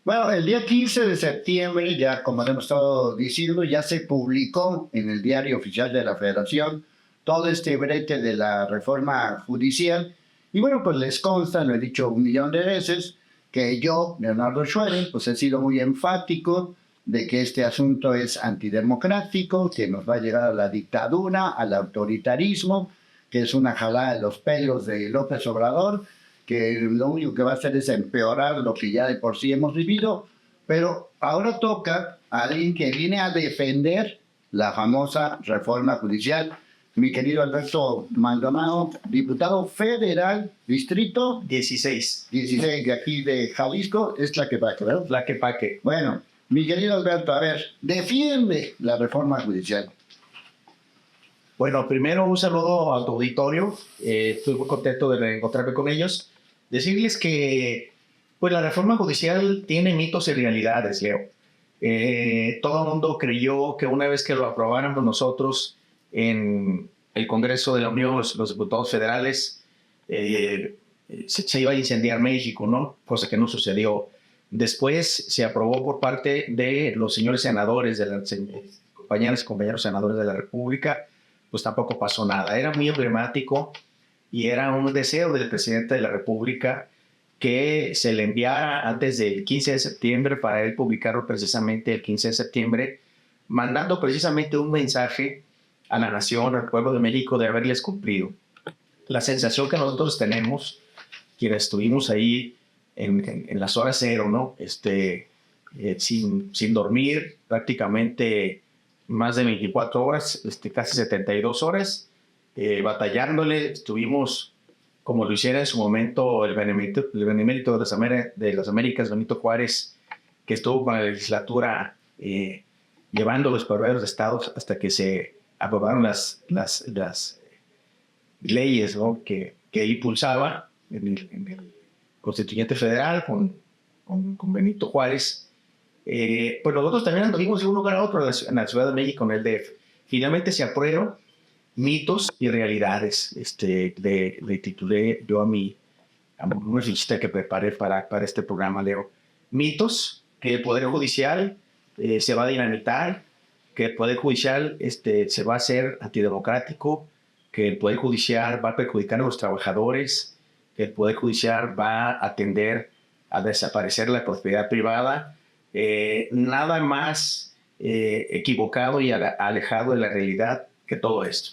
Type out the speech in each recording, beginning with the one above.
Bueno, el día 15 de septiembre, ya como hemos estado diciendo, ya se publicó en el Diario Oficial de la Federación todo este brete de la reforma judicial. Y bueno, pues les consta, lo he dicho un millón de veces, que yo, Leonardo Schwerin, pues he sido muy enfático de que este asunto es antidemocrático, que nos va a llegar a la dictadura, al autoritarismo, que es una jalada de los pelos de López Obrador, que lo único que va a hacer es empeorar lo que ya de por sí hemos vivido, pero ahora toca a alguien que viene a defender la famosa reforma judicial, mi querido Alberto Maldonado, diputado federal, distrito 16. 16 de aquí de Jalisco, es Tlaquepaque, ¿verdad? Tlaquepaque. Bueno, mi querido Alberto, a ver, defiende la reforma judicial. Bueno, primero un saludo a tu auditorio. Estoy muy contento de reencontrarme con ellos. Decirles que pues, la reforma judicial tiene mitos y realidades, Leo. Todo el mundo creyó que una vez que lo aprobáramos nosotros en el Congreso de la Unión, los diputados federales, se iba a incendiar México, ¿no? Cosa que no sucedió. Después se aprobó por parte de los señores senadores, de las compañeras y compañeros senadores de la República, pues tampoco pasó nada. Era muy emblemático y era un deseo del presidente de la República que se le enviara antes del 15 de septiembre para él publicarlo precisamente el 15 de septiembre, mandando precisamente un mensaje a la nación, al pueblo de México, de haberles cumplido. La sensación que nosotros tenemos, quienes estuvimos ahí en las horas cero, ¿no? Sin dormir, prácticamente más de 24 horas, casi 72 horas, batallándole. Estuvimos, como lo hiciera en su momento el benemérito de las Américas, Benito Juárez, que estuvo con la legislatura llevando los proveedores de estados hasta que se aprobaron las leyes, ¿no? que impulsaba en el constituyente federal con Benito Juárez. Pues nosotros también anduvimos de un lugar a otro en la Ciudad de México, en el DF. Finalmente se aprueban mitos y realidades. Le titulé yo a una fichita que preparé para este programa, Leo. Mitos: que el Poder Judicial se va a dinamitar, que el Poder Judicial se va a hacer antidemocrático, que el Poder Judicial va a perjudicar a los trabajadores, que el Poder Judicial va a tender a desaparecer la propiedad privada. Nada más equivocado y alejado de la realidad que todo esto.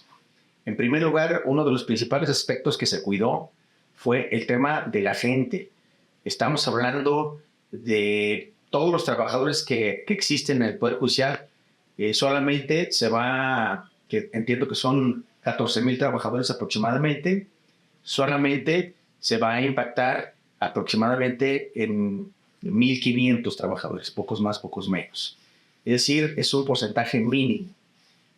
En primer lugar, uno de los principales aspectos que se cuidó fue el tema de la gente. Estamos hablando de todos los trabajadores que existen en el Poder Judicial. Solamente se va, que entiendo que son 14,000 trabajadores aproximadamente, solamente se va a impactar aproximadamente en 1,500 trabajadores, pocos más, pocos menos. Es decir, es un porcentaje mínimo.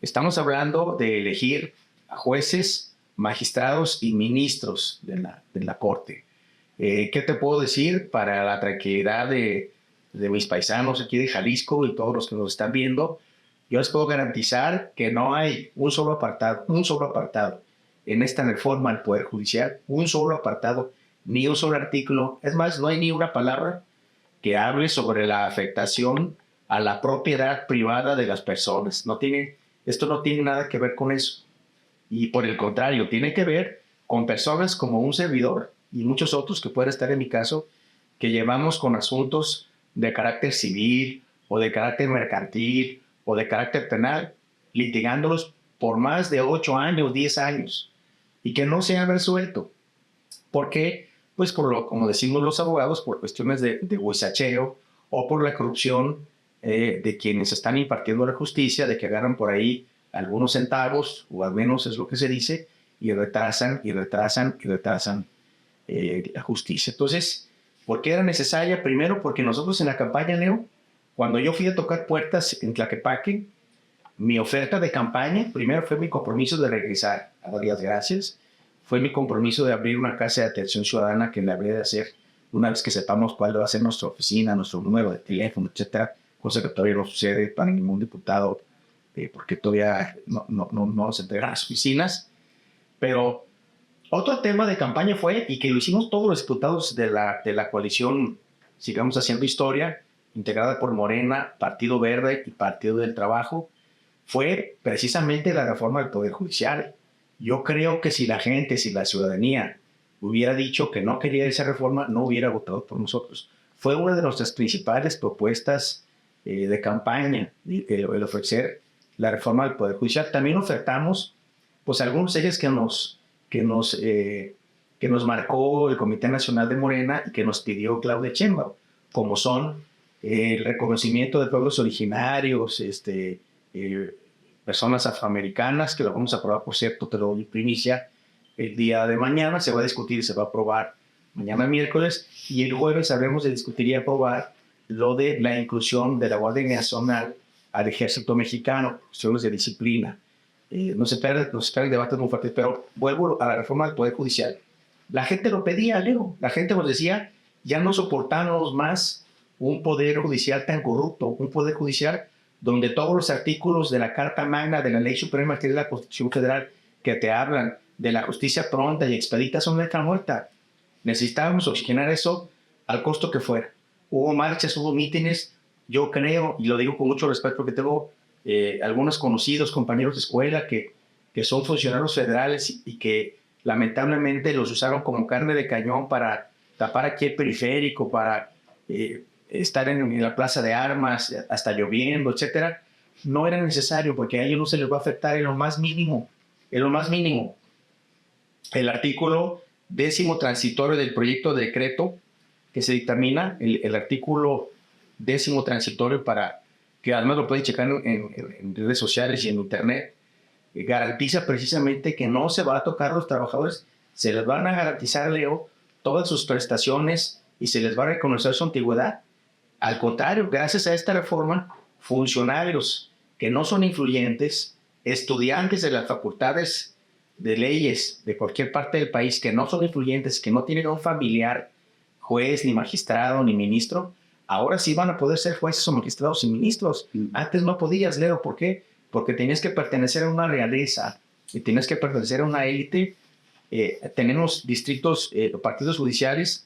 Estamos hablando de elegir a jueces, magistrados y ministros de la Corte. ¿Qué te puedo decir para la tranquilidad de mis paisanos aquí de Jalisco y todos los que nos están viendo? Yo les puedo garantizar que no hay un solo apartado en esta reforma al Poder Judicial, un solo apartado, ni un solo artículo. Es más, no hay ni una palabra que hable sobre la afectación a la propiedad privada de las personas. Esto no tiene nada que ver con eso. Y por el contrario, tiene que ver con personas como un servidor y muchos otros que pueden estar en mi caso, que llevamos con asuntos de carácter civil o de carácter mercantil o de carácter penal, litigándolos por más de 8 años, 10 años, y que no se han resuelto. ¿Por qué? Pues como decimos los abogados, por cuestiones de huizacheo o por la corrupción de quienes están impartiendo la justicia, de que agarran por ahí algunos centavos, o al menos es lo que se dice, y retrasan la justicia. Entonces, ¿por qué era necesaria? Primero, porque nosotros en la campaña, Leo, cuando yo fui a tocar puertas en Tlaquepaque, mi oferta de campaña, primero fue mi compromiso de regresar a dar las gracias, fue mi compromiso de abrir una casa de atención ciudadana que la habría de hacer una vez que sepamos cuál va a ser nuestra oficina, nuestro número de teléfono, etcétera, cosa que todavía no sucede para ningún diputado, porque todavía no nos entregan las oficinas. Pero otro tema de campaña fue, y que lo hicimos todos los diputados de la coalición sigamos haciendo historia, integrada por Morena, Partido Verde y Partido del Trabajo, fue precisamente la reforma del Poder Judicial. Yo creo que si la gente, si la ciudadanía hubiera dicho que no quería esa reforma, no hubiera votado por nosotros. Fue una de nuestras principales propuestas de campaña, el ofrecer la reforma del Poder Judicial. También ofertamos pues, algunos ejes que nos marcó el Comité Nacional de Morena y que nos pidió Claudia Sheinbaum, como son el reconocimiento de pueblos originarios, personas afroamericanas, que lo vamos a aprobar, por cierto, te lo doy primicia, el día de mañana se va a discutir y se va a aprobar mañana miércoles, y el jueves habremos de discutir y aprobar lo de la inclusión de la Guardia Nacional al Ejército Mexicano, cuestiones de disciplina. Nos espera el debate muy fuerte, pero vuelvo a la reforma del Poder Judicial. La gente lo pedía, Leo. La gente nos decía, ya no soportamos más un Poder Judicial tan corrupto, un Poder Judicial donde todos los artículos de la Carta Magna, de la Ley Suprema, que es la Constitución Federal, que te hablan de la justicia pronta y expedita, son letra muerta. Necesitábamos oxigenar eso al costo que fuera. Hubo marchas, hubo mítines. Yo creo, y lo digo con mucho respeto porque tengo algunos conocidos, compañeros de escuela que son funcionarios federales y que lamentablemente los usaron como carne de cañón para tapar aquí el periférico, para estar en la plaza de armas, hasta lloviendo, etcétera. No era necesario porque a ellos no se les va a afectar en lo más mínimo. En lo más mínimo. El artículo 10º transitorio del proyecto de decreto que se dictamina, el artículo 10º transitorio, para que además lo pueden checar en redes sociales y en internet, garantiza precisamente que no se va a tocar a los trabajadores, se les van a garantizar, Leo, todas sus prestaciones y se les va a reconocer su antigüedad. Al contrario, gracias a esta reforma, funcionarios que no son influyentes, estudiantes de las facultades de leyes de cualquier parte del país que no son influyentes, que no tienen un familiar juez, ni magistrado, ni ministro, ahora sí van a poder ser jueces o magistrados y ministros. Antes no podías, Leo. ¿Por qué? Porque tenías que pertenecer a una realeza y tenías que pertenecer a una élite. Tenemos distritos, partidos judiciales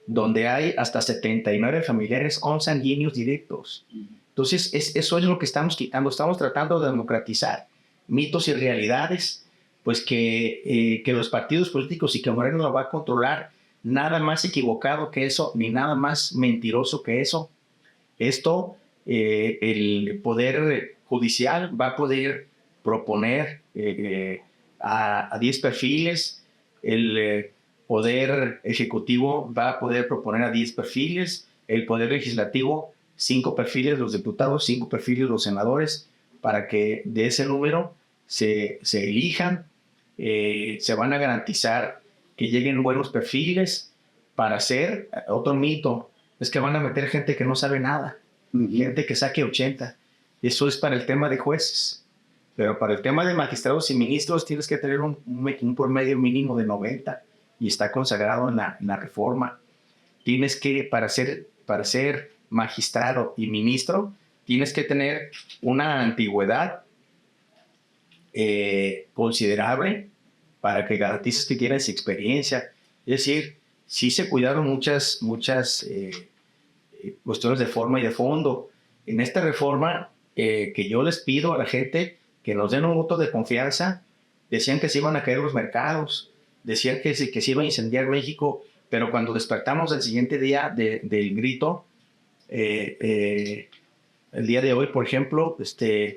donde hay hasta 79 familiares consanguíneos directos. Entonces, eso es lo que estamos quitando. Estamos tratando de democratizar mitos y realidades, pues que los partidos políticos y que Moreno lo va a controlar. Nada más equivocado que eso, ni nada más mentiroso que eso. Esto, el Poder Judicial va a poder proponer a 10 perfiles, el Poder Ejecutivo va a poder proponer a 10 perfiles, el Poder Legislativo 5 perfiles, los diputados 5 perfiles, los senadores, para que de ese número se elijan. Se van a garantizar que lleguen buenos perfiles para hacer otro mito. Es que van a meter gente que no sabe nada, gente que saque 80. Eso es para el tema de jueces. Pero para el tema de magistrados y ministros tienes que tener un promedio mínimo de 90 y está consagrado en la reforma. Tienes que, para ser magistrado y ministro, tienes que tener una antigüedad considerable para que garantices que tienes experiencia. Es decir, sí se cuidaron muchas cuestiones de forma y de fondo. En esta reforma, que yo les pido a la gente que nos den un voto de confianza, decían que se iban a caer los mercados, decían que se iba a incendiar México, pero cuando despertamos el siguiente día del grito, el día de hoy, por ejemplo,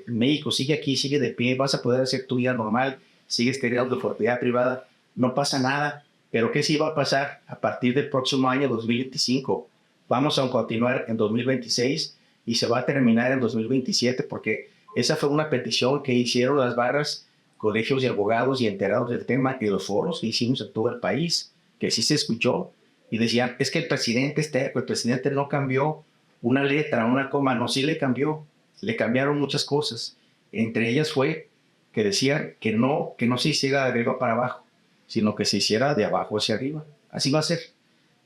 México sigue aquí, sigue de pie, vas a poder hacer tu vida normal, sigues teniendo tu propiedad privada, no pasa nada. Pero ¿qué sí va a pasar a partir del próximo año 2025? Vamos a continuar en 2026 y se va a terminar en 2027, porque esa fue una petición que hicieron las barras, colegios de abogados y enterados del tema, y los foros que hicimos en todo el país, que sí se escuchó, y decían, es que el presidente no cambió una letra, una coma. No, sí le cambió, le cambiaron muchas cosas. Entre ellas fue que decían que no se hiciera de arriba para abajo, sino que se hiciera de abajo hacia arriba. Así va a ser.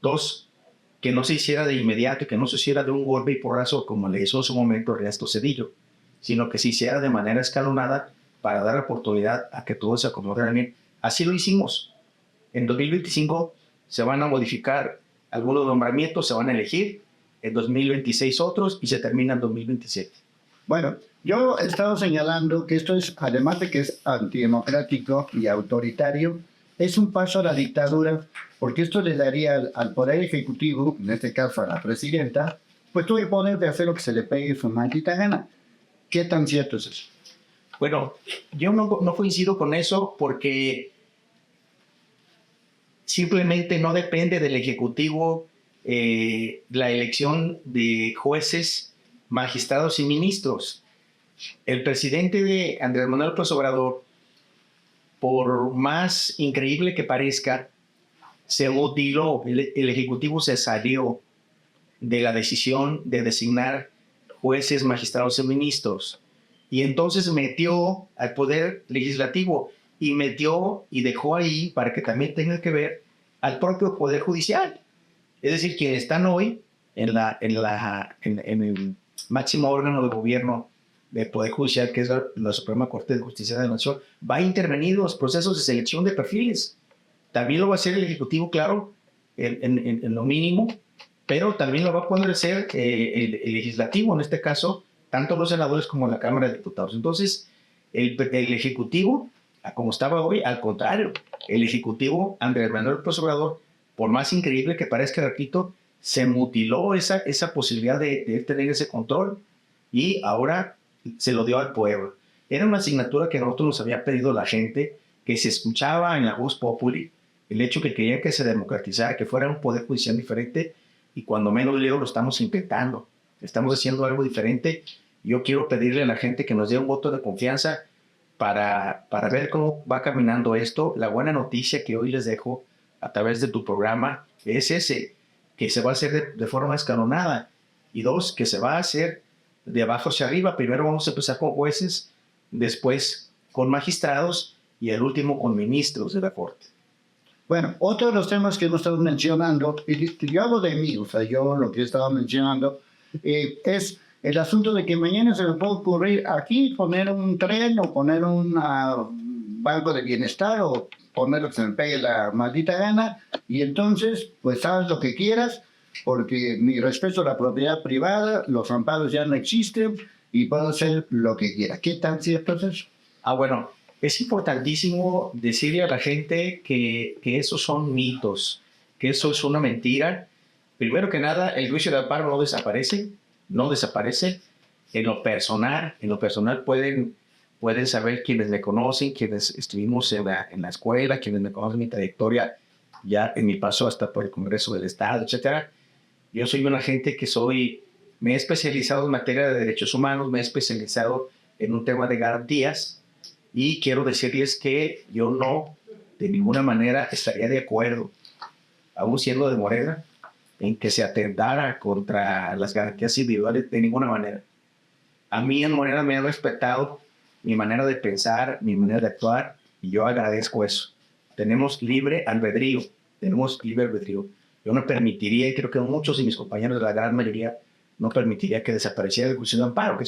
2, que no se hiciera de inmediato, que no se hiciera de un golpe y porrazo como le hizo en su momento Ernesto Zedillo, sino que se hiciera de manera escalonada para dar oportunidad a que todo se acomodara bien. Así lo hicimos. En 2025 se van a modificar algunos nombramientos, se van a elegir, en 2026 otros y se termina en 2027. Bueno, yo he estado señalando que esto es, además de que es antidemocrático y autoritario, es un paso a la dictadura, porque esto le daría al Poder Ejecutivo, en este caso a la presidenta, pues todo el poder de hacer lo que se le pegue su maldita gana. ¿Qué tan cierto es eso? Bueno, yo no coincido con eso porque simplemente no depende del Ejecutivo la elección de jueces, magistrados y ministros. El presidente de Andrés Manuel López Obrador, por más increíble que parezca, se mutiló, el Ejecutivo se salió de la decisión de designar jueces, magistrados y ministros. Y entonces metió al Poder Legislativo y metió y dejó ahí para que también tenga que ver al propio Poder Judicial. Es decir, quienes están hoy en el máximo órgano de gobierno del Poder Judicial, que es la Suprema Corte de Justicia de la Nación, va a intervenir en los procesos de selección de perfiles. También lo va a hacer el Ejecutivo, claro, en lo mínimo, pero también lo va a poder hacer el Legislativo, en este caso, tanto los senadores como la Cámara de Diputados. Entonces, el Ejecutivo, como estaba hoy, al contrario, el Ejecutivo, Andrés Manuel López Obrador, por más increíble que parezca, repito, se mutiló esa posibilidad de tener ese control y ahora se lo dio al pueblo. Era una asignatura que a nosotros nos había pedido la gente, que se escuchaba en la voz populi, el hecho que querían que se democratizara, que fuera un poder judicial diferente, y cuando menos leo lo estamos intentando. Estamos haciendo algo diferente. Yo quiero pedirle a la gente que nos dé un voto de confianza para ver cómo va caminando esto. La buena noticia que hoy les dejo a través de tu programa es ese, que se va a hacer de forma escalonada, y dos, que se va a hacer de abajo hacia arriba. Primero vamos a empezar con jueces, después con magistrados y el último con ministros de la Corte. Bueno, otro de los temas que hemos estado mencionando, y yo hablo de mí, o sea, yo lo que he estado mencionando, es el asunto de que mañana se me puede ocurrir aquí poner un tren o poner un banco de bienestar o poner lo que se me pegue la maldita gana, y entonces, pues sabes lo que quieras, porque mi respeto a la propiedad privada, los amparos ya no existen y puedo hacer lo que quiera. ¿Qué tan cierto es eso? Bueno, es importantísimo decirle a la gente que esos son mitos, que eso es una mentira. Primero que nada, el juicio de amparo no desaparece, no desaparece. En lo personal pueden saber quienes me conocen, quienes estuvimos en la escuela, quienes me conocen mi trayectoria ya en mi paso hasta por el Congreso del Estado, etcétera. Yo soy una gente me he especializado en materia de derechos humanos, me he especializado en un tema de garantías, y quiero decirles que yo no, de ninguna manera, estaría de acuerdo, aún siendo de Morena, en que se atentara contra las garantías individuales de ninguna manera. A mí en Morena me han respetado mi manera de pensar, mi manera de actuar, y yo agradezco eso. Tenemos libre albedrío, Yo no permitiría, y creo que muchos de mis compañeros de la gran mayoría, no permitiría que desapareciera el juicio de amparo, que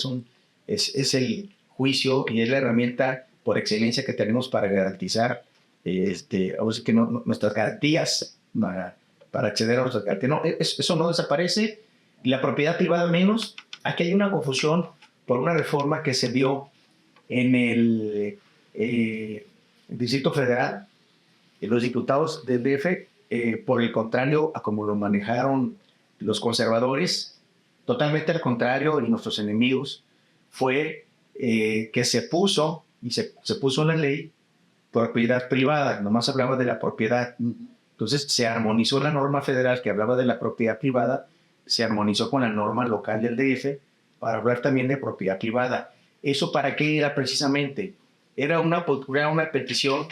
es el juicio y es la herramienta por excelencia que tenemos para garantizar nuestras garantías, para acceder a nuestras garantías. No, eso no desaparece, y la propiedad privada menos. Aquí hay una confusión por una reforma que se dio en el Distrito Federal, y los diputados del DF, por el contrario a como lo manejaron los conservadores, totalmente al contrario, y nuestros enemigos, fue que se puso en la ley propiedad privada, nomás hablaba de la propiedad. Entonces se armonizó la norma federal que hablaba de la propiedad privada, se armonizó con la norma local del DF para hablar también de propiedad privada. ¿Eso para qué era precisamente? Era una petición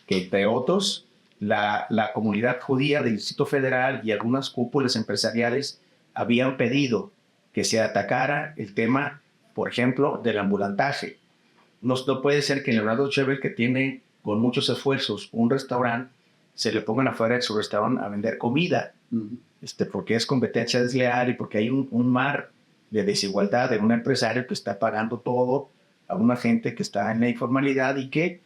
que, entre otros, la comunidad judía del Distrito Federal y algunas cúpulas empresariales habían pedido que se atacara el tema, por ejemplo, del ambulantaje. No puede ser que Leonardo Chevel, que tiene con muchos esfuerzos un restaurante, se le pongan afuera de su restaurante a vender comida, porque es competencia desleal y porque hay un mar de desigualdad de un empresario que está pagando todo a una gente que está en la informalidad y que,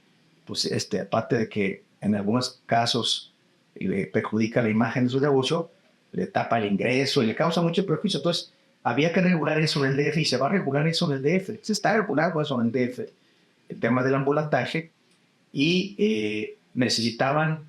pues, aparte de que en algunos casos le perjudica la imagen de su negocio, le tapa el ingreso y le causa mucho perjuicio. Entonces, había que regular eso en el DF y se va a regular eso en el DF. Se está regulando eso en el DF, el tema del ambulataje, y necesitaban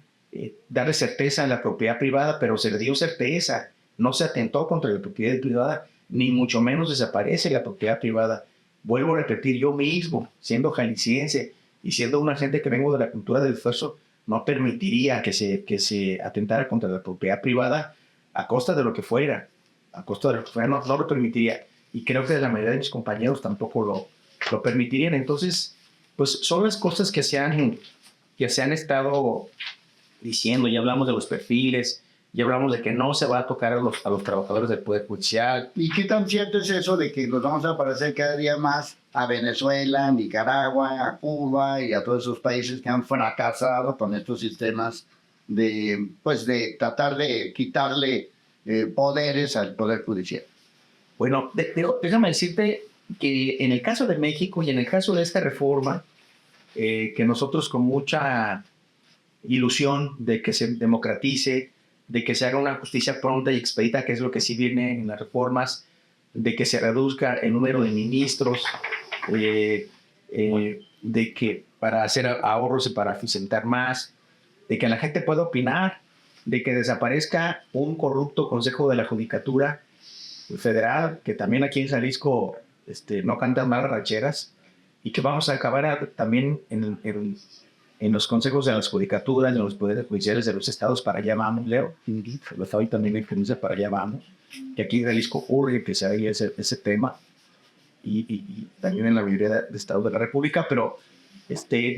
darle certeza a la propiedad privada, pero se le dio certeza, no se atentó contra la propiedad privada, ni mucho menos desaparece la propiedad privada. Vuelvo a repetir, yo mismo, siendo jalisciense y siendo una gente que vengo de la cultura del esfuerzo, no permitiría que se atentara contra la propiedad privada a costa de lo que fuera. A costa de lo que fuera, no lo permitiría. Y creo que la mayoría de mis compañeros tampoco lo permitirían. Entonces, pues son las cosas que se han estado diciendo. Ya hablamos de los perfiles, ya hablamos de que no se va a tocar a los trabajadores del Poder Judicial. ¿Y qué tan cierto es eso de que nos vamos a parecer cada día más a Venezuela, Nicaragua, a Cuba y a todos esos países que han fracasado con estos sistemas de tratar de quitarle poderes al Poder Judicial? Bueno, déjame decirte que en el caso de México y en el caso de esta reforma, que nosotros con mucha ilusión de que se democratice, de que se haga una justicia pronta y expedita, que es lo que sí viene en las reformas, de que se reduzca el número de ministros, de que para hacer ahorros y para eficientar más, de que la gente pueda opinar, de que desaparezca un corrupto Consejo de la Judicatura Federal, que también aquí en Jalisco no cantan malas racheras, y que vamos a acabar también en los consejos de las judicaturas, en los poderes judiciales de los estados. Para allá vamos, Leo. Lo estaba también en provincia, para allá vamos. Que aquí en Jalisco urge que se haga ese tema, y también en la mayoría de estados de la República, pero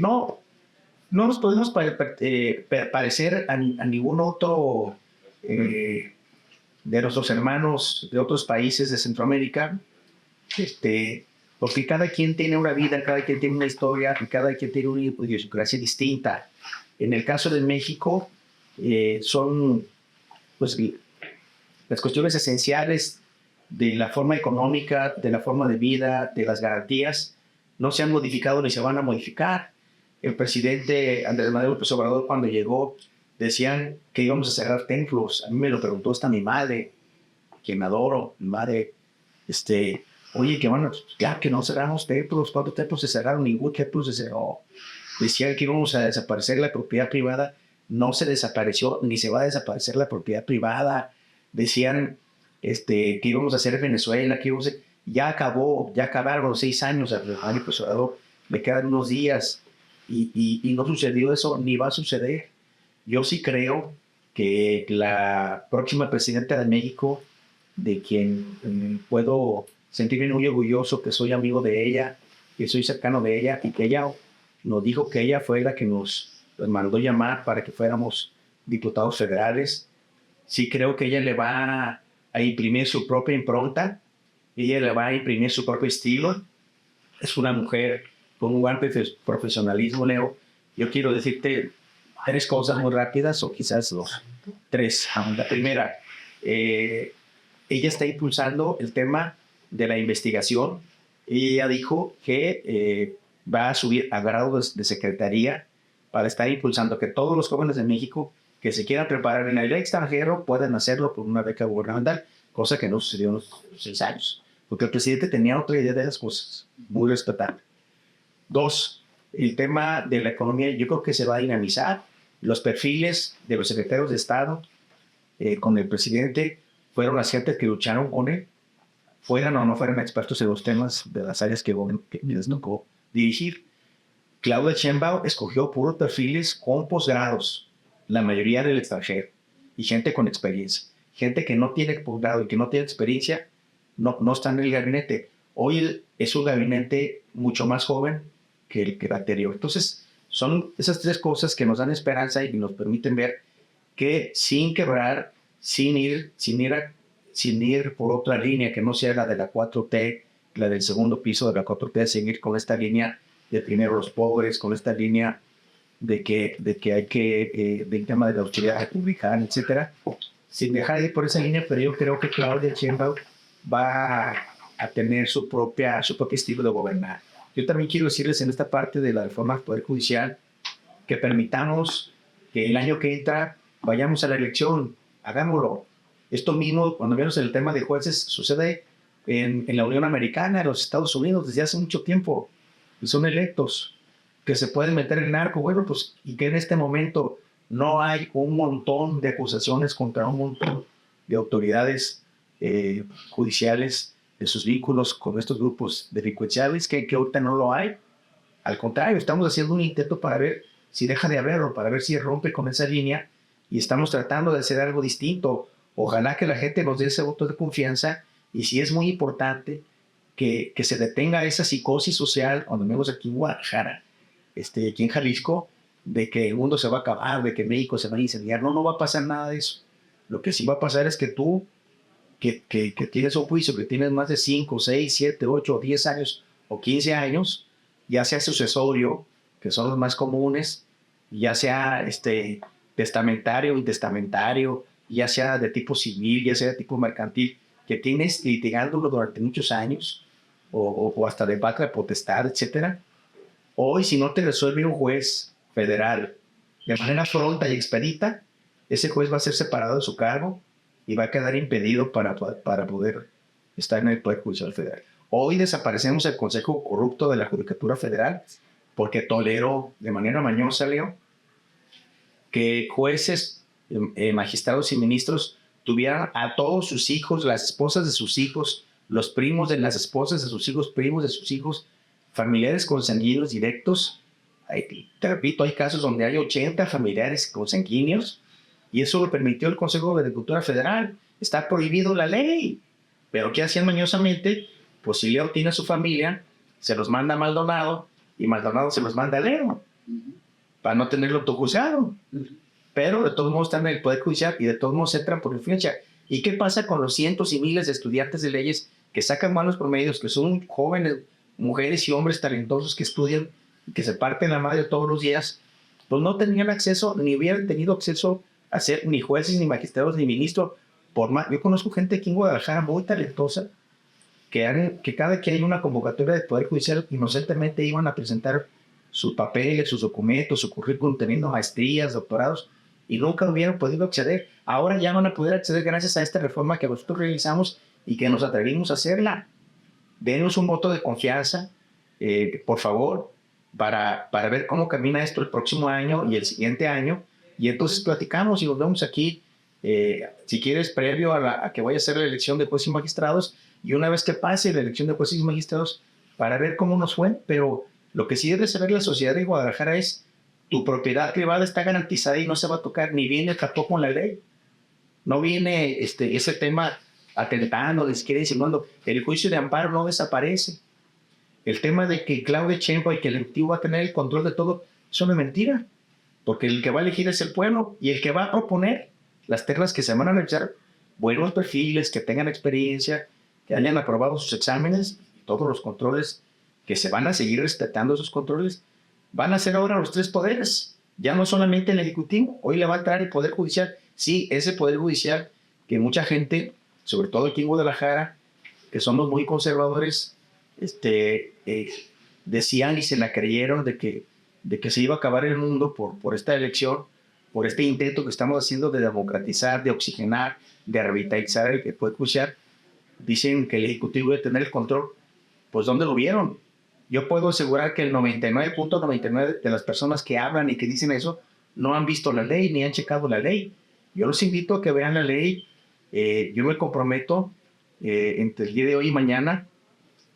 no nos podemos parecer a ningún otro de nuestros hermanos de otros países de Centroamérica, porque cada quien tiene una vida, cada quien tiene una historia, y cada quien tiene una idiosincrasia distinta. En el caso de México, son pues las cuestiones esenciales de la forma económica, de la forma de vida, de las garantías, no se han modificado ni se van a modificar. El presidente Andrés Manuel López Obrador, cuando llegó, decían que íbamos a cerrar templos. A mí me lo preguntó hasta mi madre, quien adoro, mi madre, oye, que bueno, ya que no cerramos templos. ¿Cuántos templos se cerraron? Ningún templo se cerró. Decían que íbamos a desaparecer la propiedad privada. No se desapareció, ni se va a desaparecer la propiedad privada. Decían que íbamos a hacer Venezuela, que íbamos a... Ya acabaron los 6 años al año pasado, me quedan unos días, y no sucedió eso, ni va a suceder. Yo sí creo que la próxima presidenta de México, de quien puedo sentirme muy orgulloso, que soy amigo de ella, que soy cercano de ella, y que ella nos dijo que ella fue la que nos mandó llamar para que fuéramos diputados federales. Sí creo que ella le va a imprimir su propia impronta, ella le va a imprimir su propio estilo. Es una mujer con un gran profesionalismo, Leo. Yo quiero decirte 3 cosas muy rápidas, o quizás 2, 3. La primera, ella está impulsando el tema de la investigación. Ella dijo que va a subir a grado de secretaría para estar impulsando que todos los jóvenes de México que se quieran preparar en el extranjero puedan hacerlo por una beca gubernamental, cosa que no sucedió en los 6 años, porque el presidente tenía otra idea de las cosas, muy respetable. 2, el tema de la economía, yo creo que se va a dinamizar. Los perfiles de los secretarios de Estado con el presidente fueron las gentes que lucharon con él, fueran o no fueran expertos en los temas de las áreas que les tocó dirigir. Claudia Sheinbaum escogió puros perfiles con posgrados, la mayoría del extranjero, y gente con experiencia. Gente que no tiene posgrado y que no tiene experiencia, no está en el gabinete. Hoy es un gabinete mucho más joven que el anterior. Entonces, son esas 3 cosas que nos dan esperanza y nos permiten ver que sin quebrar, sin ir por otra línea que no sea la de la 4T, la del segundo piso de la 4T, seguir con esta línea de primero los pobres, con esta línea de que hay que, del tema de la austeridad republicana, etcétera, sin dejar de ir por esa línea. Pero yo creo que Claudia Sheinbaum va a tener su propio estilo de gobernar. Yo también quiero decirles en esta parte de la reforma del Poder Judicial que permitamos que el año que entra vayamos a la elección, hagámoslo. Esto mismo, cuando vemos el tema de jueces, sucede en la Unión Americana, en los Estados Unidos, desde hace mucho tiempo. Y son electos que se pueden meter en narco, bueno, pues, y que en este momento no hay un montón de acusaciones contra un montón de autoridades judiciales de sus vínculos con estos grupos delincuenciales, que ahorita no lo hay. Al contrario, estamos haciendo un intento para ver si deja de haberlo, para ver si rompe con esa línea, y estamos tratando de hacer algo distinto. Ojalá que la gente nos dé ese voto de confianza, y sí es muy importante que se detenga esa psicosis social, cuando vemos aquí en Guadalajara, aquí en Jalisco, de que el mundo se va a acabar, de que México se va a incendiar. No, no va a pasar nada de eso. Lo que sí va a pasar es que tú, que tienes un juicio, que tienes más de 5, 6, 7, 8, 10 años o 15 años, ya sea sucesorio, que son los más comunes, ya sea testamentario, intestamentario, ya sea de tipo civil, ya sea de tipo mercantil, que tienes litigándolo durante muchos años, o hasta de patria potestad, etcétera. Hoy, si no te resuelve un juez federal de manera pronta y expedita, ese juez va a ser separado de su cargo y va a quedar impedido para poder estar en el Poder Judicial Federal. Hoy desaparecemos el Consejo Corrupto de la Judicatura Federal porque toleró de manera mañosa, Leo, que jueces, magistrados y ministros tuvieran a todos sus hijos, las esposas de sus hijos, los primos de las esposas de sus hijos, primos de sus hijos, familiares consanguíneos directos. Te repito, hay casos donde hay 80 familiares consanguíneos, y eso lo permitió el Consejo de la Judicatura Federal. Está prohibido la ley. Pero ¿qué hacían mañosamente? Pues si Leo tiene a su familia, se los manda a Maldonado, y Maldonado se los manda a Leo, para no tenerlo autojuzgado. Pero de todos modos están en el Poder Judicial y de todos modos entran por influencia. ¿Y qué pasa con los cientos y miles de estudiantes de leyes que sacan buenos promedios, que son jóvenes, mujeres y hombres talentosos que estudian, que se parten la madre todos los días? Pues no tenían acceso, ni hubieran tenido acceso a ser ni jueces, ni magistrados, ni ministros. Yo conozco gente aquí en Guadalajara muy talentosa que cada que hay una convocatoria del Poder Judicial, inocentemente iban a presentar sus papeles, sus documentos, su currículum, teniendo maestrías, doctorados, y nunca hubieran podido acceder. Ahora ya van a poder acceder gracias a esta reforma que nosotros realizamos y que nos atrevimos a hacerla. Denos un voto de confianza, por favor, para ver cómo camina esto el próximo año y el siguiente año, y entonces platicamos y nos vemos aquí, si quieres, previo a que vaya a ser la elección de jueces y magistrados, y una vez que pase la elección de jueces y magistrados, para ver cómo nos fue. Pero lo que sí debe saber la sociedad de Guadalajara es: tu propiedad privada está garantizada y no se va a tocar, ni viene tampoco en la ley. No viene ese tema atentando, insinuando. El juicio de amparo no desaparece. El tema de que Claudia Sheinbaum y que el Ejecutivo va a tener el control de todo, eso no es mentira, porque el que va a elegir es el pueblo, y el que va a proponer las ternas que se van a analizar, buenos perfiles, que tengan experiencia, que hayan aprobado sus exámenes, todos los controles, que se van a seguir respetando esos controles, van a ser ahora los tres poderes, ya no solamente el Ejecutivo. Hoy le va a entrar el Poder Judicial. Sí, ese Poder Judicial que mucha gente, sobre todo aquí en Guadalajara, que somos muy conservadores, decían y se la creyeron de que se iba a acabar el mundo por esta elección, por este intento que estamos haciendo de democratizar, de oxigenar, de revitalizar el Poder Judicial. Dicen que el Ejecutivo debe tener el control. Pues ¿dónde lo vieron? Yo puedo asegurar que el 99.99% de las personas que hablan y que dicen eso no han visto la ley ni han checado la ley. Yo los invito a que vean la ley. Yo me comprometo entre el día de hoy y mañana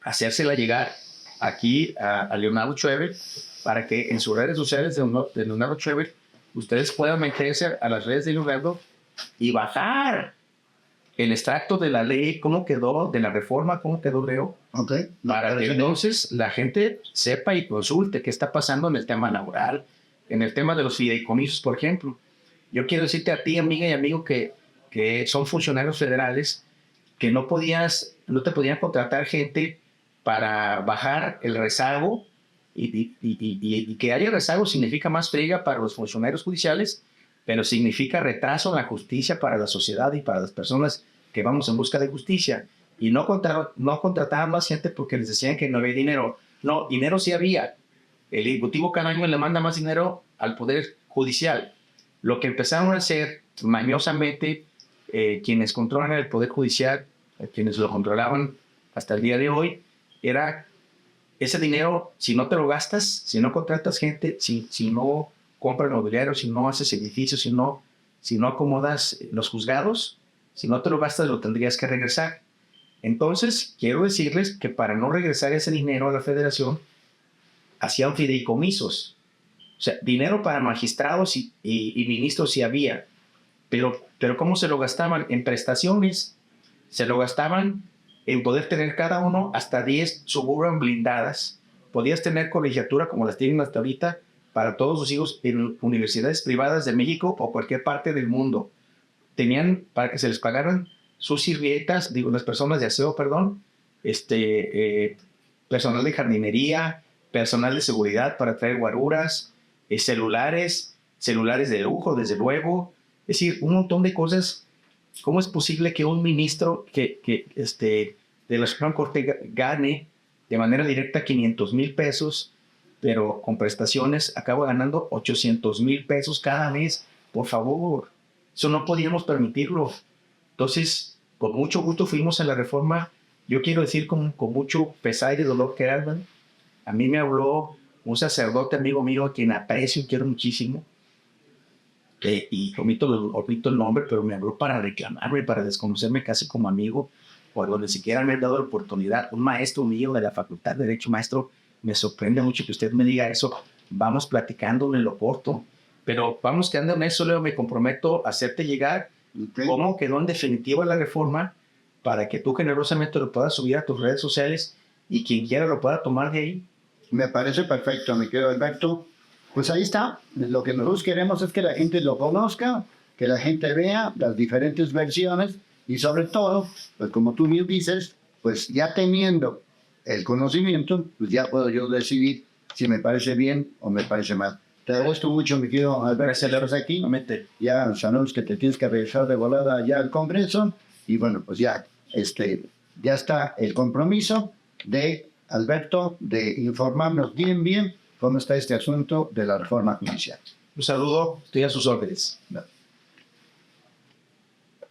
a hacérsela llegar aquí a Leonardo Shevers, para que en sus redes sociales de Leonardo Shevers ustedes puedan meterse a las redes de Leonardo y bajar el extracto de la ley, cómo quedó, de la reforma, cómo quedó, Leo, para que entonces la gente sepa y consulte qué está pasando en el tema laboral, en el tema de los fideicomisos, por ejemplo. Yo quiero decirte a ti, amiga y amigo, que son funcionarios federales, que no te podían contratar gente para bajar el rezago, y que haya rezago significa más friega para los funcionarios judiciales, pero significa retraso en la justicia para la sociedad y para las personas que vamos en busca de justicia. Y no contrataban más gente porque les decían que no había dinero. No, dinero sí había. El Ejecutivo cada año le manda más dinero al Poder Judicial. Lo que empezaron a hacer mañosamente quienes controlan el Poder Judicial, quienes lo controlaban hasta el día de hoy, era ese dinero, si no te lo gastas, si no contratas gente, si no compras mobiliario, si no haces edificios, si no acomodas los juzgados, si no te lo gastas, lo tendrías que regresar. Entonces, quiero decirles que para no regresar ese dinero a la federación, hacían fideicomisos. O sea, dinero para magistrados y ministros sí había, pero ¿cómo se lo gastaban? En prestaciones, se lo gastaban en poder tener cada uno hasta 10 Suburban blindadas. Podías tener colegiatura como las tienen hasta ahorita para todos sus hijos en universidades privadas de México o cualquier parte del mundo. Tenían para que se les pagaran sus sirvietas, digo, las personas de aseo, perdón, personal de jardinería, personal de seguridad para traer guaruras, celulares de lujo, desde luego. Es decir, un montón de cosas. ¿Cómo es posible que un ministro de la Suprema Corte gane de manera directa 500,000 pesos, pero con prestaciones acaba ganando 800,000 pesos cada mes? Por favor, eso no podíamos permitirlo. Entonces, con mucho gusto fuimos a la reforma. Yo quiero decir con mucho pesar y dolor que a mí me habló un sacerdote amigo mío a quien aprecio y quiero muchísimo, y omito el nombre, pero me habló para reclamarme, para desconocerme casi como amigo, por donde siquiera me han dado la oportunidad. Un maestro mío de la Facultad de Derecho, maestro, me sorprende mucho que usted me diga eso. Vamos platicando en lo corto, pero vamos quedando en eso. Luego me comprometo a hacerte llegar cómo quedó en definitiva la reforma, para que tú generosamente lo puedas subir a tus redes sociales y quien quiera lo pueda tomar de ahí. Me parece perfecto, mi querido Alberto. Pues ahí está. Lo que nosotros queremos es que la gente lo conozca, que la gente vea las diferentes versiones y sobre todo, pues como tú mismo dices, pues ya teniendo el conocimiento, pues ya puedo yo decidir si me parece bien o me parece mal. Te agradezco mucho, mi querido Alberto, que estás aquí. Ya sabemos que te tienes que regresar de volada ya al Congreso y bueno, pues ya está el compromiso de Alberto de informarnos bien cómo está este asunto de la reforma judicial. Un saludo, estoy a sus órdenes. No.